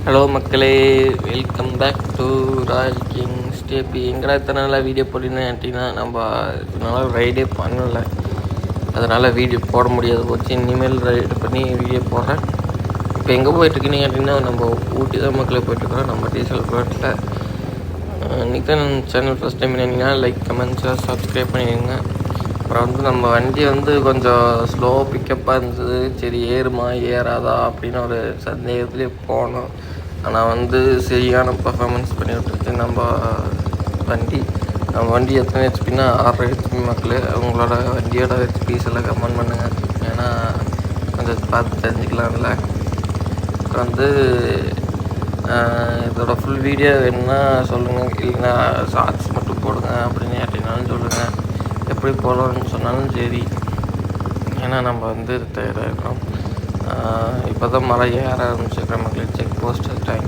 Hello மக்களே, welcome back to royal king ஸ்டேபி. எங்கடா இத்தனை நாளாக வீடியோ போட்டின்னு கேட்டிங்கன்னா, நம்ம இதனால் ரைடே பண்ணலை, அதனால் வீடியோ போட முடியாது போச்சு. இனிமேல் ரைடு பண்ணி வீடியோ போடுறேன். இப்போ எங்கே போயிட்டுருக்குன்னு கேட்டிங்கன்னா, நம்ம ஊட்டி தான் மக்களே போயிட்டுருக்குறோம், நம்ம டீசல் ரோட்டில். இன்றைக்கி தான் சேனல் ஃபஸ்ட் டைம் என்னன்னா லைக் கமெண்ட்ஸாக சப்ஸ்கிரைப் பண்ணிடுங்க. அப்புறம் நம்ம வண்டி கொஞ்சம் ஸ்லோ பிக்கப்பாக இருந்தது. சரி ஏறுமா ஏறாதா அப்படின்னு ஒரு சந்தேகத்துலேயே போனோம். ஆனால் சரியான பர்ஃபார்மன்ஸ் பண்ணி விட்டுருச்சு நம்ம வண்டி எத்தனை ஹெச்பின்னா 6 ஹெச்பி மக்களே. உங்களோட வண்டியோட ஹெச்பிஸ் எல்லாம் கமெண்ட் பண்ணுங்கள், ஏன்னா கொஞ்சம் பார்த்து தெரிஞ்சுக்கலாம்ல. அப்புறம் இதோட ஃபுல் வீடியோ வேணுன்னா சொல்லுங்கள், இல்லைன்னா ஷார்ட்ஸ் மட்டும் போடுங்க அப்படின்னு கேட்டிங்கனாலும் சொல்லுங்கள். எப்படி போகலான்னு சொன்னாலும் சரி, ஏன்னா நம்ம தயாராக இருக்கோம். இப்போ தான் மழை ஏற ஆரம்பிச்சிருக்கிற மக்களுக்கு செக் போஸ்ட்டு. தேங்க்யூ.